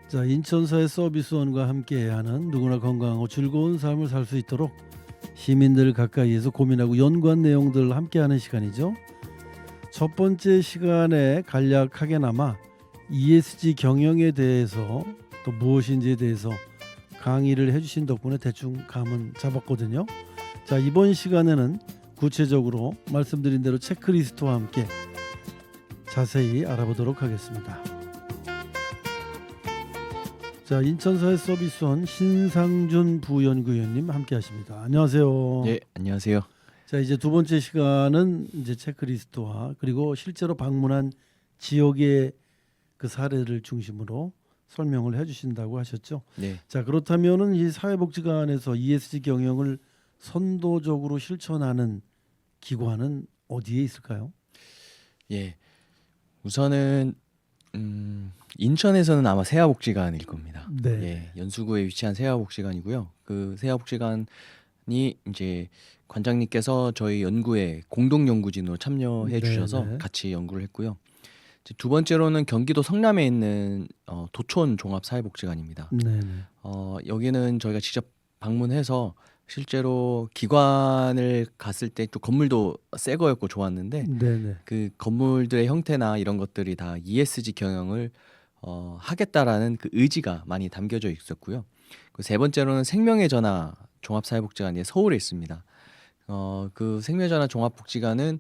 자, 인천사회 서비스원과 함께하는 누구나 건강하고 즐거운 삶을 살 수 있도록 시민들 가까이에서 고민하고 연구한 내용들 함께하는 시간이죠. 첫 번째 시간에 간략하게나마 ESG 경영에 대해서 또 무엇인지에 대해서 강의를 해주신 덕분에 대충 감은 잡았거든요. 자, 이번 시간에는 구체적으로 말씀드린 대로 체크리스트와 함께 자세히 알아보도록 하겠습니다. 자, 인천사회 서비스원 신상준 부연구위원님 함께하십니다. 안녕하세요. 네, 안녕하세요. 자, 이제 두 번째 시간은 이제 체크리스트와 그리고 실제로 방문한 지역의 그 사례를 중심으로 설명을 해주신다고 하셨죠. 네, 자, 그렇다면은 이 사회복지관에서 ESG 경영을 선도적으로 실천하는 기관은 어디에 있을까요? 예. 우선은 인천에서는 아마 세아복지관일 겁니다. 네. 예, 연수구에 위치한 세아복지관이고요. 그 세아복지관이 이제 관장님께서 저희 연구에 공동 연구진으로 참여해 주셔서 네네. 같이 연구를 했고요. 이제 두 번째로는 경기도 성남에 있는 도촌 종합사회복지관입니다. 네네. 여기는 저희가 직접 방문해서 실제로 기관을 갔을 때 또 건물도 새 거였고 좋았는데 네네. 그 건물들의 형태나 이런 것들이 다 ESG 경영을 하겠다라는 그 의지가 많이 담겨져 있었고요. 그 세 번째로는 생명의 전화 종합사회복지관이 서울에 있습니다. 그 생명의 전화 종합복지관은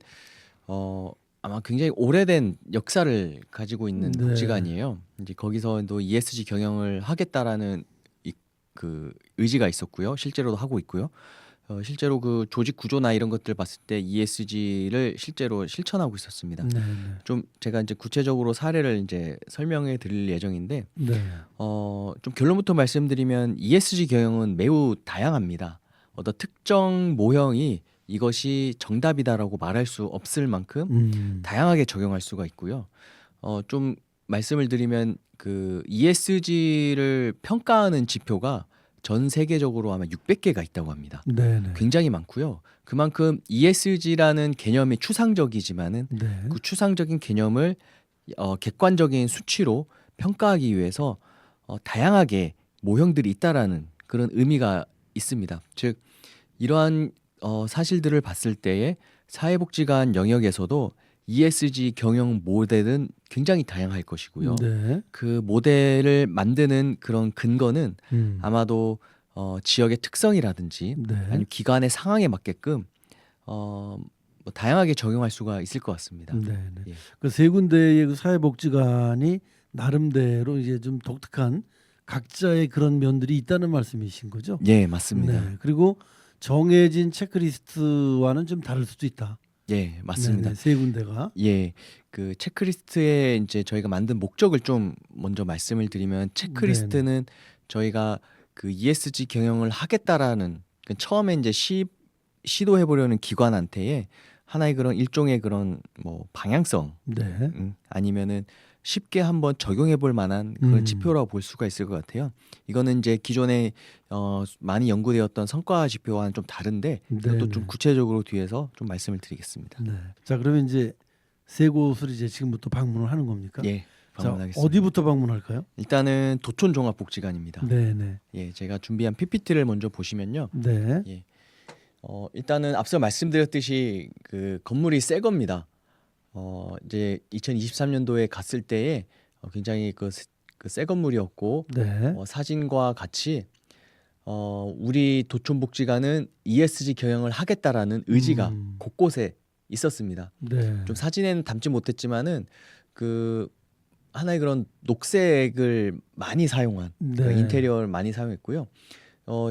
아마 굉장히 오래된 역사를 가지고 있는 네. 복지관이에요. 이제 거기서도 ESG 경영을 하겠다라는 그 의지가 있었고요. 실제로도 하고 있고요. 실제로 그 조직 구조나 이런 것들 봤을 때 ESG를 실제로 실천하고 있었습니다. 네네. 좀 제가 이제 구체적으로 사례를 이제 설명해 드릴 예정인데 네. 좀 결론부터 말씀드리면 ESG 경영은 매우 다양합니다. 어떤 특정 모형이 이것이 정답이다라고 말할 수 없을 만큼 다양하게 적용할 수가 있고요. 좀 말씀을 드리면 그 ESG를 평가하는 지표가 전 세계적으로 아마 600개가 있다고 합니다. 네네. 굉장히 많고요. 그만큼 ESG라는 개념이 추상적이지만은 네. 그 추상적인 개념을 객관적인 수치로 평가하기 위해서 다양하게 모형들이 있다라는 그런 의미가 있습니다. 즉 이러한 사실들을 봤을 때에 사회복지관 영역에서도 ESG 경영 모델은 굉장히 다양할 것이고요. 네. 그 모델을 만드는 그런 근거는 아마도 지역의 특성이라든지 네. 아니면 기관의 상황에 맞게끔 뭐 다양하게 적용할 수가 있을 것 같습니다. 네네. 예. 그 세 군데의 그 사회복지관이 나름대로 이제 좀 독특한 각자의 그런 면들이 있다는 말씀이신 거죠? 예, 맞습니다. 네. 그리고 정해진 체크리스트와는 좀 다를 수도 있다. 예, 맞습니다. 네네. 세 군데가. 예, 그 체크리스트에 이제 저희가 만든 목적을 좀 먼저 말씀을 드리면 체크리스트는 저희가 그 ESG 경영을 하겠다라는 그 처음에 이제 시도해 보려는 기관한테의 하나의 그런 일종의 그런 뭐 방향성 네. 아니면은 쉽게 한번 적용해 볼 만한 그런 지표라고 볼 수가 있을 것 같아요. 이거는 이제 기존에 많이 연구되었던 성과 지표와는 좀 다른데 이것도 네네. 좀 구체적으로 뒤에서 좀 말씀을 드리겠습니다. 네. 자, 그러면 이제 세 곳을 이제 지금부터 방문을 하는 겁니까? 예, 자, 방문하겠습니다. 어디부터 방문할까요? 일단은 도촌 종합복지관입니다. 네네. 예, 제가 준비한 PPT를 먼저 보시면요. 네. 예, 일단은 앞서 말씀드렸듯이 그 건물이 새 겁니다. 이제 2023년도에 갔을 때에 굉장히 그 새 건물이었고 네. 사진과 같이 우리 도촌복지관은 ESG 경영을 하겠다라는 의지가 곳곳에 있었습니다. 네. 좀 사진에는 담지 못했지만은 그 하나의 그런 녹색을 많이 사용한 그 네. 인테리어를 많이 사용했고요.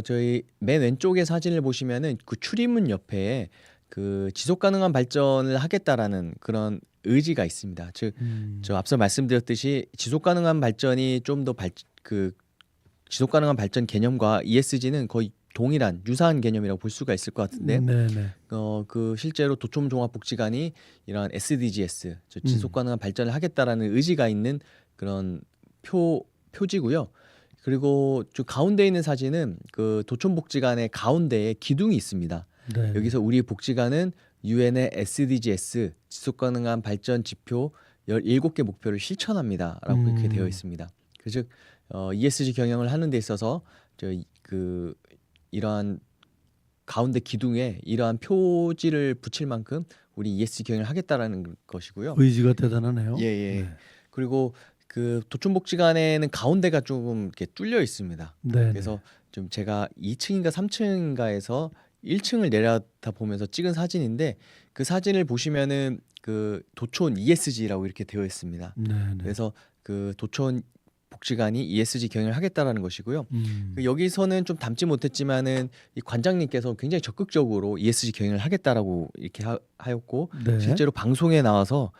저희 맨 왼쪽에 사진을 보시면은 그 출입문 옆에 그 지속 가능한 발전을 하겠다라는 그런 의지가 있습니다. 즉, 저 앞서 말씀드렸듯이 지속 가능한 발전이 좀 더 그 지속 가능한 발전 개념과 ESG는 거의 동일한 유사한 개념이라고 볼 수가 있을 것 같은데 네네. 그 실제로 도촌 종합복지관이 이런 SDGs 즉 지속 가능한 발전을 하겠다라는 의지가 있는 그런 표지고요. 그리고 저 가운데 있는 사진은 그 도촌복지관의 가운데에 기둥이 있습니다. 네. 여기서 우리 복지관은 유엔의 SDGs 지속 가능한 발전 지표 17개 목표를 실천합니다라고 이렇게 되어 있습니다. 즉 ESG 경영을 하는 데 있어서 이러한 가운데 기둥에 이러한 표지를 붙일 만큼 우리 ESG 경영을 하겠다라는 것이고요. 의지가 대단하네요. 예, 예. 네. 그리고 그 도촌복지관에는 가운데가 조금 이렇게 뚫려 있습니다. 네. 그래서 좀 제가 2층인가 3층인가에서 1층을 내려다 보면서 찍은 사진인데 그 사진을 보시면은 그 도촌 ESG라고 이렇게 되어 있습니다. 네. 네. 그래서 그 도촌 복지관이 ESG 경영을 하겠다라는 것이고요. 그 여기서는 좀 담지 못했지만은 이 관장님께서 굉장히 적극적으로 ESG 경영을 하겠다라고 이렇게 하였고 네. 실제로 방송에 나와서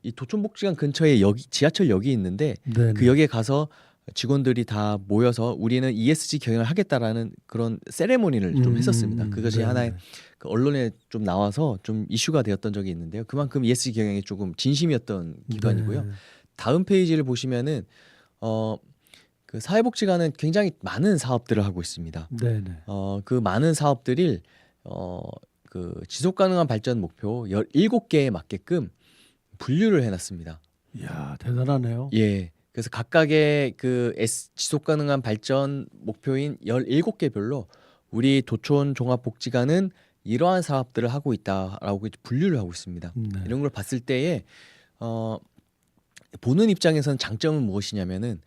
이 도촌복지관 근처에 지하철역이 있는데 네. 그 역에 가서 직원들이 다 모여서 우리는 ESG 경영을 하겠다라는 그런 세레모니를 좀 했었습니다. 그것이 네. 하나의 그 언론에 좀 나와서 좀 이슈가 되었던 적이 있는데요. 그만큼 ESG 경영이 조금 진심이었던 기관이고요. 네. 다음 페이지를 보시면은 그 사회복지관은 굉장히 많은 사업들을 하고 있습니다. 네. 네. 그 많은 사업들을 그 지속 가능한 발전 목표 17개에 맞게끔 분류를 해놨습니다. 이야, 대단하네요. 예. 그래서 각각의 그 지속 가능한 발전 목표인 17개별로 우리 도촌 종합복지관은 이러한 사업들을 하고 있다라고 분류를 하고 있습니다. 네. 이런 걸 봤을 때에 보는 입장에서는 장점은 무엇이냐면은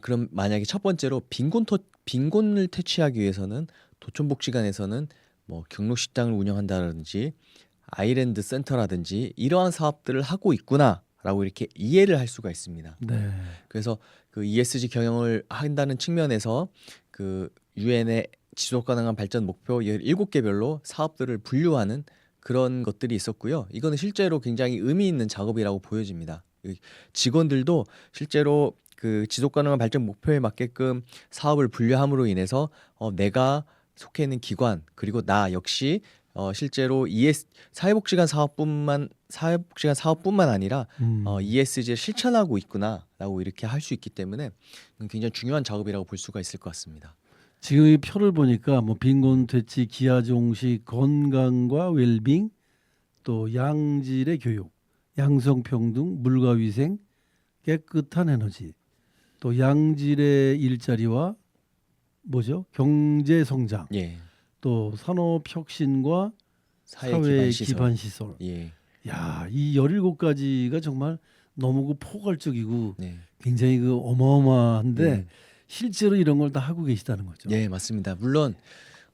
그럼 만약에 첫 번째로 빈곤을 퇴치하기 위해서는 도촌복지관에서는 뭐 경로식당을 운영한다든지 아이랜드 센터라든지 이러한 사업들을 하고 있구나라고 이렇게 이해를 할 수가 있습니다. 네. 그래서 그 ESG 경영을 한다는 측면에서 그 유엔의 지속 가능한 발전 목표 17개별로 사업들을 분류하는 그런 것들이 있었고요. 이거는 실제로 굉장히 의미 있는 작업이라고 보여집니다. 직원들도 실제로 그 지속 가능한 발전 목표에 맞게끔 사업을 분류함으로 인해서 내가 속해 있는 기관 그리고 나 역시 실제로 사회복지관 사업뿐만 아니라 ESG를 실천하고 있구나라고 이렇게 할 수 있기 때문에 굉장히 중요한 작업이라고 볼 수가 있을 것 같습니다. 지금 이 표를 보니까 뭐 빈곤 퇴치, 기아 종식, 건강과 웰빙, 또 양질의 교육, 양성평등, 물가위생, 깨끗한 에너지, 또 양질의 일자리와 뭐죠? 경제 성장, 예. 또 산업 혁신과 사회 기반 시설. 예. 야, 이 17가지가 정말 너무 그 포괄적이고 네. 굉장히 그 어마어마한데 실제로 이런 걸 다 하고 계시다는 거죠. 네, 맞습니다. 물론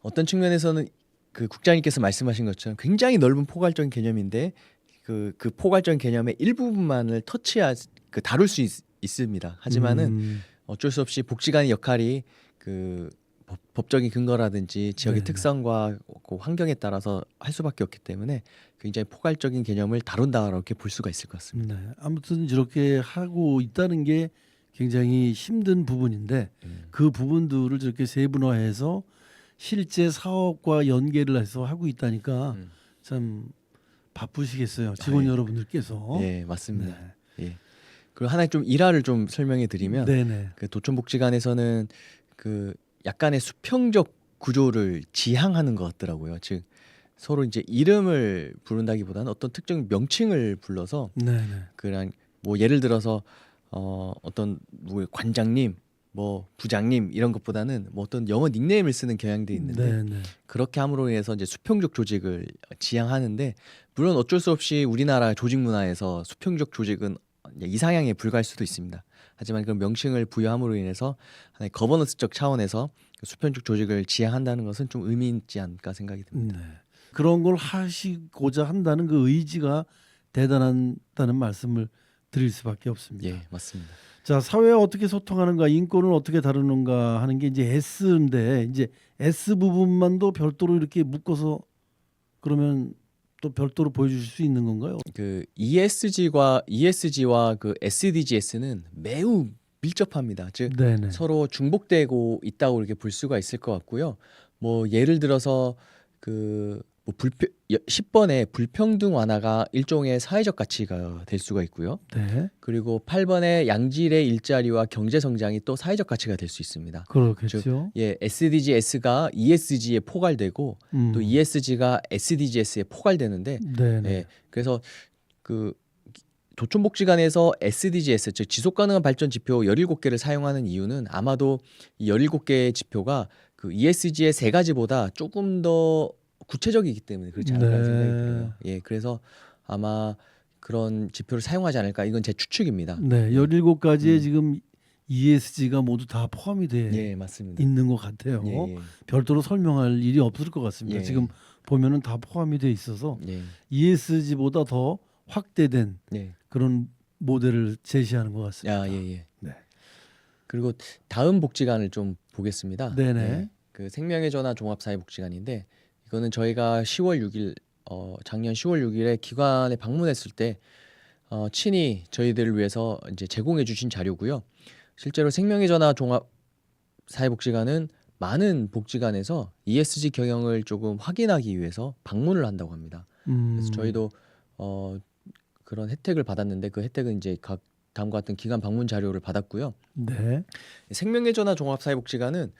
어떤 측면에서는 그 국장님께서 말씀하신 것처럼 굉장히 넓은 포괄적인 개념인데 그 포괄적인 개념의 일부분만을 다룰 수 있습니다. 하지만은 어쩔 수 없이 복지관의 역할이 그 법적인 근거라든지 지역의 네네. 특성과 그 환경에 따라서 할 수밖에 없기 때문에 굉장히 포괄적인 개념을 다룬다라고 이렇게 볼 수가 있을 것 같습니다. 네, 아무튼 저렇게 하고 있다는 게 굉장히 힘든 부분인데 그 부분들을 저렇게 세분화해서 실제 사업과 연계를 해서 하고 있다니까 참 바쁘시겠어요, 직원 예. 여러분들께서. 예, 맞습니다. 네. 예. 그리고 하나의 좀 일화를 좀 설명해 드리면 네네. 그 도촌복지관에서는 그 약간의 수평적 구조를 지향하는 것 같더라고요. 즉 서로 이제 이름을 부른다기보다는 어떤 특정 명칭을 불러서 네네. 그냥 뭐 예를 들어서 어떤 뭐 관장님, 뭐 부장님 이런 것보다는 뭐 어떤 영어 닉네임을 쓰는 경향도 있는데 네네. 그렇게 함으로 인해서 이제 수평적 조직을 지향하는데 물론 어쩔 수 없이 우리나라 조직 문화에서 수평적 조직은 이상향에 불과할 수도 있습니다. 하지만 그런 명칭을 부여함으로 인해서 하나의 거버넌스적 차원에서 수평적 조직을 지향한다는 것은 좀 의미 있지 않을까 생각이 듭니다. 네. 그런 걸 하시고자 한다는 그 의지가 대단하다는 말씀을 드릴 수밖에 없습니다. 예, 맞습니다. 자, 사회와 어떻게 소통하는가, 인권을 어떻게 다루는가 하는 게 이제 S인데 이제 S 부분만도 별도로 이렇게 묶어서 그러면 또 별도로 보여주실 수 있는 건가요? 그 ESG와 그 SDGs는 매우 밀접합니다. 즉 네네. 서로 중복되고 있다고 이렇게 볼 수가 있을 것 같고요. 뭐 예를 들어서 그 뭐 10번의 불평등 완화가 일종의 사회적 가치가 될 수가 있고요. 네. 그리고 8번의 양질의 일자리와 경제 성장이 또 사회적 가치가 될 수 있습니다. 그렇겠죠. 예, SDGs가 ESG에 포괄되고 또 ESG가 SDGs에 포괄되는데 네네. 예, 그래서 그 도촌복지관에서 SDGs 즉 지속 가능한 발전 지표 17개를 사용하는 이유는 아마도 이 17개의 지표가 그 ESG의 세 가지보다 조금 더 구체적이기 때문에 그렇지 않을까 생각이 들어요. 예, 그래서 아마 그런 지표를 사용하지 않을까 이건 제 추측입니다. 네, 예. 17가지에 지금 ESG가 모두 다 포함이 돼 예, 맞습니다. 있는 것 같아요. 예, 예. 별도로 설명할 일이 없을 것 같습니다. 예. 지금 보면은 다 포함이 돼 있어서 예. ESG보다 더 확대된 예. 그런 모델을 제시하는 것 같습니다. 야, 예, 예. 네. 그리고 다음 복지관을 좀 보겠습니다. 네네. 예. 그 생명의 전화 종합사회복지관인데 이거는 저희가 10월 6일 작년 10월 6일에 기관에 방문했을 때 친히 저희들을 위해서 이제 제공해 주신 자료고요. 실제로 생명의 전화 종합사회복지관은 많은 복지관에서 ESG 경영을 조금 확인하기 위해서 방문을 한다고 합니다. 그래서 저희도 그런 혜택을 받았는데 그 혜택은 이제 각 다음과 같은 기관 방문 자료를 받았고요. 네. 생명의 전화 종합사회복지관은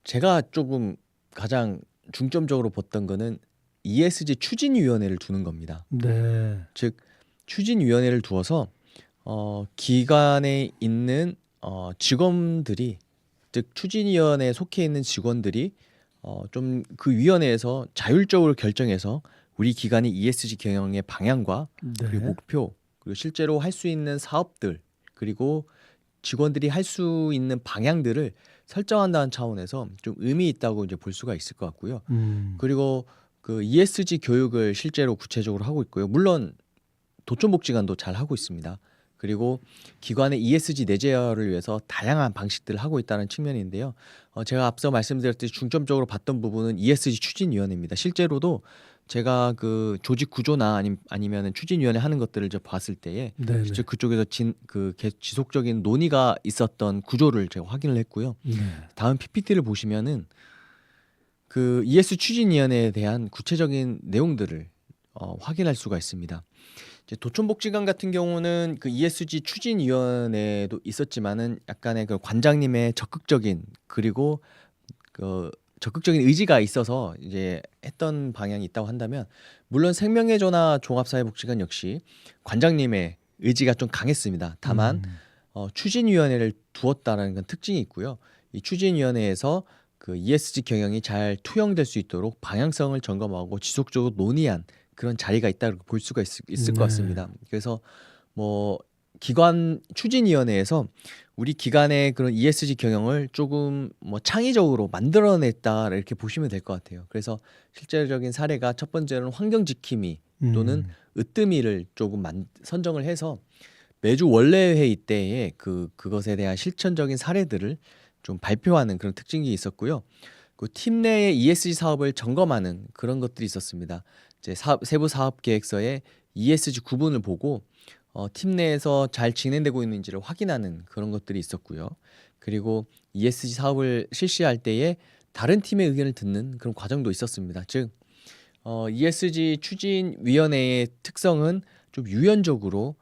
제가 조금 가장 중점적으로 봤던 거는 ESG 추진위원회를 두는 겁니다. 네. 즉 추진위원회를 두어서 기관에 있는 직원들이 즉 추진위원회에 속해 있는 직원들이 좀 그 위원회에서 자율적으로 결정해서 우리 기관의 ESG 경영의 방향과 네. 그리고 목표 그리고 실제로 할 수 있는 사업들 그리고 직원들이 할 수 있는 방향들을 설정한다는 차원에서 좀 의미 있다고 이제 볼 수가 있을 것 같고요. 그리고 그 ESG 교육을 실제로 구체적으로 하고 있고요. 물론 도촌복지관도 잘 하고 있습니다. 그리고 기관의 ESG 내재화를 위해서 다양한 방식들을 하고 있다는 측면인데요. 제가 앞서 말씀드렸듯이 중점적으로 봤던 부분은 ESG 추진위원회입니다. 실제로도 제가 그 조직 구조나 아니면 추진위원회 하는 것들을 이제 봤을 때에 네네. 실제 그쪽에서 지속적인 논의가 있었던 구조를 제가 확인을 했고요. 네. 다음 PPT를 보시면은 그 ES 추진위원회에 대한 구체적인 내용들을 확인할 수가 있습니다. 이제 도촌복지관 같은 경우는 그 ESG 추진위원회도 있었지만은 약간의 그 관장님의 적극적인 그리고 그 적극적인 의지가 있어서 이제 했던 방향이 있다고 한다면 물론 생명의 전화 종합사회복지관 역시 관장님의 의지가 좀 강했습니다. 다만 추진위원회를 두었다는 건 특징이 있고요. 이 추진위원회에서 그 ESG 경영이 잘 투영될 수 있도록 방향성을 점검하고 지속적으로 논의한 그런 자리가 있다고 볼 수가 있을 것 같습니다. 그래서 뭐 기관 추진위원회에서 우리 기관의 그런 ESG 경영을 조금 뭐 창의적으로 만들어냈다 이렇게 보시면 될 것 같아요. 그래서 실제적인 사례가 첫 번째로는 환경지킴이 또는 으뜸이를 조금 선정을 해서 매주 원래 회의 때에 그것에 대한 실천적인 사례들을 좀 발표하는 그런 특징이 있었고요. 그 팀 내의 ESG 사업을 점검하는 그런 것들이 있었습니다. 이제 세부 사업 계획서에 ESG 구분을 보고 팀 내에서 잘 진행되고 있는지를 확인하는 그런 것들이 있었고요. 그리고 ESG 사업을 실시할 때에 다른 팀의 의견을 듣는 그런 과정도 있었습니다. 즉 ESG 추진위원회의 특성은 좀 유연적으로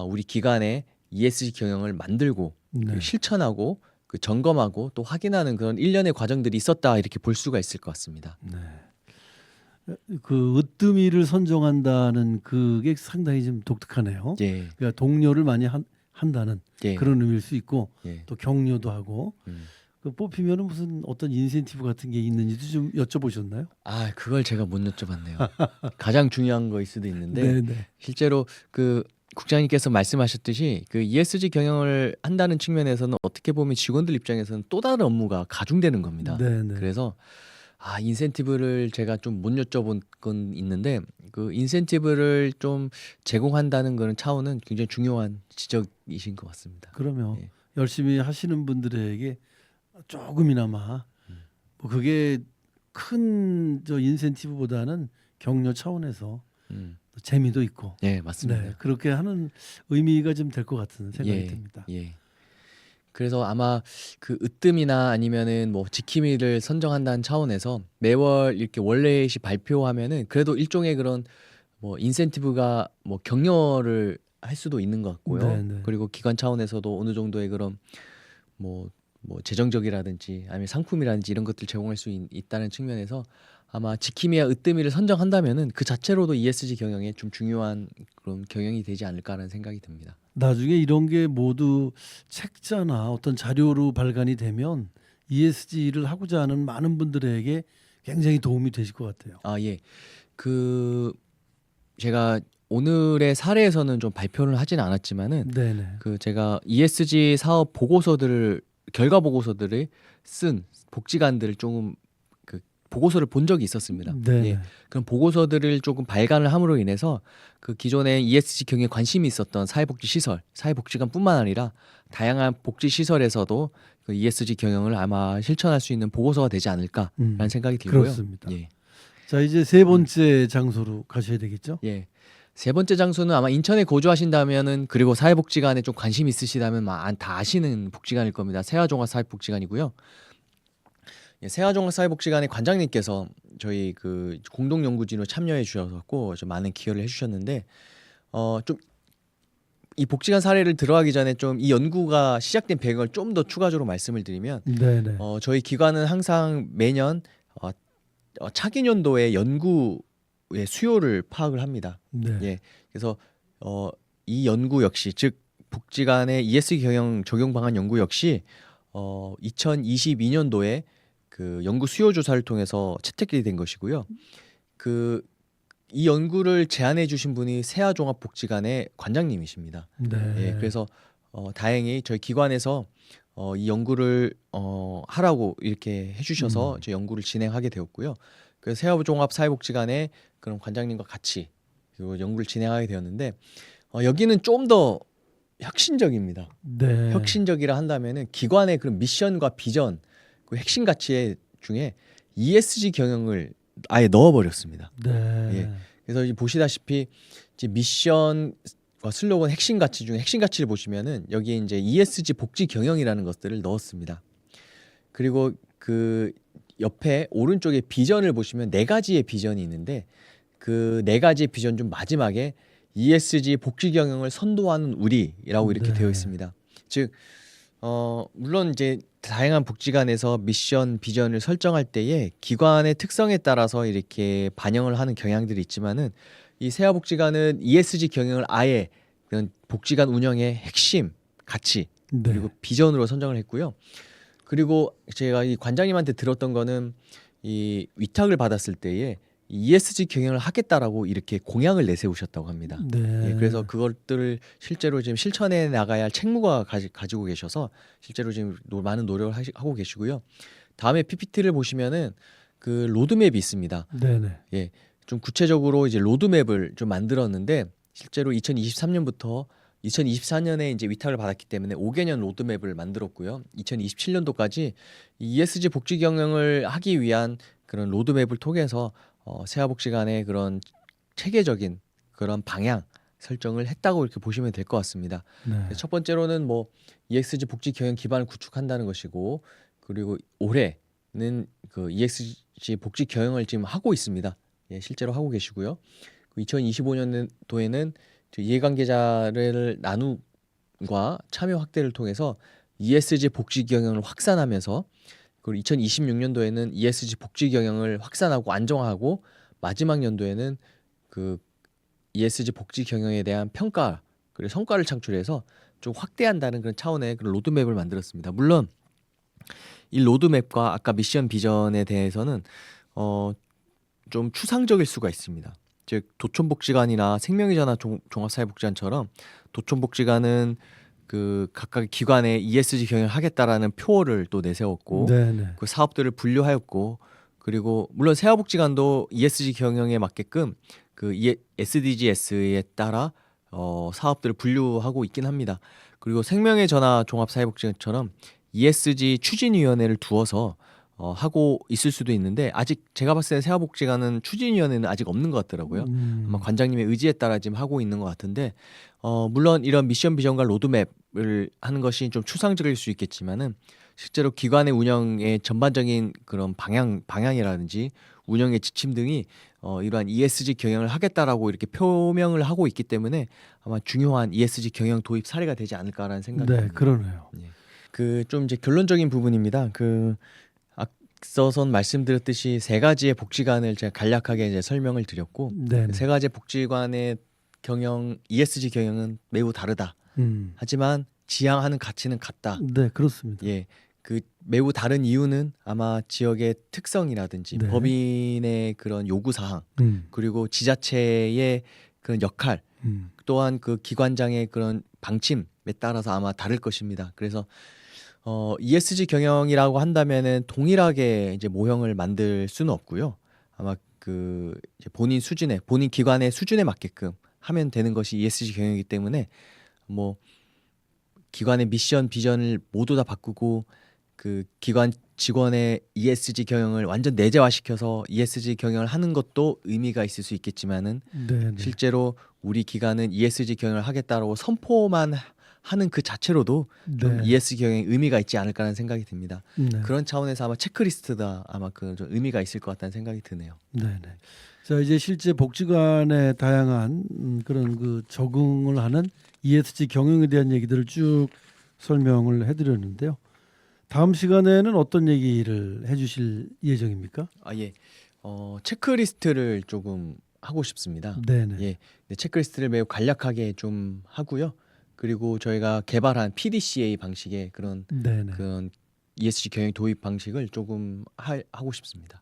우리 기관의 ESG 경영을 만들고 그리고 실천하고 그 점검하고 또 확인하는 그런 일련의 과정들이 있었다 이렇게 볼 수가 있을 것 같습니다. 네. 그 으뜸이를 선정한다는 그게 상당히 좀 독특하네요. 예. 그러니까 동료를 많이 한다는 예. 그런 의미일 수 있고 예. 또 격려도 하고 그 뽑히면은 무슨 어떤 인센티브 같은 게 있는지도 좀 여쭤보셨나요? 아, 그걸 제가 못 여쭤봤네요. 가장 중요한 거일 수도 있는데 네네. 실제로 그 국장님께서 말씀하셨듯이 그 ESG 경영을 한다는 측면에서는 어떻게 보면 직원들 입장에서는 또 다른 업무가 가중되는 겁니다. 네네. 그래서 인센티브를 제가 좀 못 여쭤본 건 있는데 그 인센티브를 좀 제공한다는 그런 차원은 굉장히 중요한 지적이신 것 같습니다. 그러면 예. 열심히 하시는 분들에게 조금이나마 뭐 그게 큰 저 인센티브보다는 격려 차원에서 재미도 있고 예, 맞습니다. 네, 그렇게 하는 의미가 좀 될 것 같은 생각이 듭니다. 예. 그래서 아마 그 으뜸이나 아니면은 뭐 지킴이를 선정한다는 차원에서 매월 이렇게 원래시 발표하면은 그래도 일종의 그런 뭐 인센티브가 뭐 격려를 할 수도 있는 것 같고요. 네네. 그리고 기관 차원에서도 어느 정도의 그런 뭐 재정적이라든지 아니면 상품이라든지 이런 것들 제공할 수 있다는 측면에서 아마 지킴이와 으뜸이를 선정한다면은 그 자체로도 ESG 경영에 좀 중요한 그런 경영이 되지 않을까라는 생각이 듭니다. 나중에 이런 게 모두 책자나 어떤 자료로 발간이 되면 ESG를 하고자 하는 많은 분들에게 굉장히 도움이 되실 것 같아요. 아, 예. 그 제가 오늘의 사례에서는 좀 발표를 하진 않았지만은 네네. 그 제가 ESG 사업 보고서들을 결과 보고서들을 쓴 복지관들을 조금 그 보고서를 본 적이 있었습니다. 네네. 예. 그런 보고서들을 조금 발간을 함으로 인해서 그 기존에 ESG 경영에 관심이 있었던 사회복지 시설, 사회복지관뿐만 아니라 다양한 복지 시설에서도 그 ESG 경영을 아마 실천할 수 있는 보고서가 되지 않을까라는 생각이 들고요. 그렇습니다. 예. 자, 이제 세 번째 장소로 가셔야 되겠죠? 예. 세 번째 장소는 아마 인천에 거주하신다면은 그리고 사회복지관에 좀 관심 있으시다면 다 아시는 복지관일 겁니다. 세화종합사회복지관이고요. 예, 세화종합사회복지관의 관장님께서 저희 그 공동 연구진으로 참여해 주셔서 좀 많은 기여를 해주셨는데 좀 이 복지관 사례를 들어가기 전에 좀 이 연구가 시작된 배경을 좀 더 추가적으로 말씀을 드리면 네네. 저희 기관은 항상 매년 차기 년도에 연구의 수요를 파악을 합니다. 네. 예, 그래서 이 연구 역시 즉 복지관의 ESG 경영 적용 방안 연구 역시 2022년도에 그 연구 수요 조사를 통해서 채택이 된 것이고요. 그 이 연구를 제안해 주신 분이 세아종합복지관의 관장님이십니다. 네. 예, 그래서 다행히 저희 기관에서 이 연구를 하라고 이렇게 해주셔서 저희 연구를 진행하게 되었고요. 그래서 세아종합사회복지관의 그런 관장님과 같이 그 연구를 진행하게 되었는데 여기는 좀 더 혁신적입니다. 네. 혁신적이라 한다면은 기관의 그런 미션과 비전, 그 핵심 가치 중에 ESG 경영을 아예 넣어버렸습니다. 네. 예. 그래서 이제 보시다시피 이제 미션과 슬로건 핵심 가치 중에 핵심 가치를 보시면은 여기에 이제 ESG 복지 경영이라는 것들을 넣었습니다. 그리고 그 옆에 오른쪽에 비전을 보시면 네 가지의 비전이 있는데 그 네 가지의 비전 중 마지막에 ESG 복지 경영을 선도하는 우리라고 이렇게 네. 되어 있습니다. 즉 물론 이제 다양한 복지관에서 미션, 비전을 설정할 때에 기관의 특성에 따라서 이렇게 반영을 하는 경향들이 있지만은 이 세아복지관은 ESG 경영을 아예 그런 복지관 운영의 핵심 가치 네. 그리고 비전으로 선정을 했고요. 그리고 제가 이 관장님한테 들었던 거는 이 위탁을 받았을 때에 ESG 경영을 하겠다라고 이렇게 공약을 내세우셨다고 합니다. 네. 예, 그래서 그것들을 실제로 지금 실천해 나가야 할 책무가 가지고 계셔서 실제로 지금 많은 노력을 하고 계시고요. 다음에 PPT를 보시면은 그 로드맵이 있습니다. 네네. 예, 좀 구체적으로 이제 로드맵을 좀 만들었는데 실제로 2023년부터 2024년에 이제 위탁을 받았기 때문에 5개년 로드맵을 만들었고요. 2027년도까지 ESG 복지 경영을 하기 위한 그런 로드맵을 통해서 세아복지관의 그런 체계적인 그런 방향 설정을 했다고 이렇게 보시면 될 것 같습니다. 네. 첫 번째로는 뭐 ESG 복지 경영 기반을 구축한다는 것이고 그리고 올해는 그 ESG 복지 경영을 지금 하고 있습니다. 예, 실제로 하고 계시고요. 2025년도에는 이해관계자를 나눔과 참여 확대를 통해서 ESG 복지 경영을 확산하면서 그리고 2026년도에는 ESG 복지 경영을 확산하고 안정화하고 마지막 연도에는 그 ESG 복지 경영에 대한 평가 그리고 성과를 창출해서 좀 확대한다는 그런 차원의 그런 로드맵을 만들었습니다. 물론 이 로드맵과 아까 미션 비전에 대해서는 좀 추상적일 수가 있습니다. 즉 도촌복지관이나 생명의자나 종합사회복지관처럼 도촌복지관은 그 각각 기관의 ESG 경영을 하겠다라는 표어를 또 내세웠고 네네. 그 사업들을 분류하였고 그리고 물론 세화복지관도 ESG 경영에 맞게끔 그 SDGs에 따라 사업들을 분류하고 있긴 합니다. 그리고 생명의 전화 종합사회복지관처럼 ESG 추진위원회를 두어서 하고 있을 수도 있는데 아직 제가 봤을 때 세화복지관은 추진위원회는 아직 없는 것 같더라고요. 아마 관장님의 의지에 따라 지금 하고 있는 것 같은데 물론 이런 미션 비전과 로드맵을 하는 것이 좀 추상적일 수 있겠지만은 실제로 기관의 운영의 전반적인 그런 방향이라든지 운영의 지침 등이 이러한 ESG 경영을 하겠다라고 이렇게 표명을 하고 있기 때문에 아마 중요한 ESG 경영 도입 사례가 되지 않을까라는 생각이 네, 듭니다. 그러네요. 그 좀 이제 결론적인 부분입니다. 앞서선 말씀드렸듯이 세 가지의 복지관을 제가 간략하게 이제 설명을 드렸고 네. 세 가지 복지관의 경영 ESG 경영은 매우 다르다. 하지만 지향하는 가치는 같다. 네, 그렇습니다. 예, 그 매우 다른 이유는 아마 지역의 특성이라든지 네. 법인의 그런 요구 사항 그리고 지자체의 그런 역할 또한 그 기관장의 그런 방침에 따라서 아마 다를 것입니다. 그래서 ESG 경영이라고 한다면은 동일하게 이제 모형을 만들 수는 없고요. 아마 그 이제 본인 수준에 본인 기관의 수준에 맞게끔 하면 되는 것이 ESG 경영이기 때문에 뭐 기관의 미션 비전을 모두 다 바꾸고 그 기관 직원의 ESG 경영을 완전 내재화시켜서 ESG 경영을 하는 것도 의미가 있을 수 있겠지만은 네. 실제로 우리 기관은 ESG 경영을 하겠다라고 선포만 하는 그 자체로도 좀 네. ESG 경영에 의미가 있지 않을까라는 생각이 듭니다. 네. 그런 차원에서 아마 체크리스트다 아마 그 좀 의미가 있을 것 같다는 생각이 드네요. 네. 자, 이제 실제 복지관의 다양한 그런 그 적응을 하는 ESG 경영에 대한 얘기들을 쭉 설명을 해드렸는데요. 다음 시간에는 어떤 얘기를 해주실 예정입니까? 아 예, 체크리스트를 조금 하고 싶습니다. 네네. 예, 네, 체크리스트를 매우 간략하게 좀 하고요. 그리고 저희가 개발한 PDCA 방식의 그런 네네. 그런 ESG 경영 도입 방식을 조금 하고 싶습니다.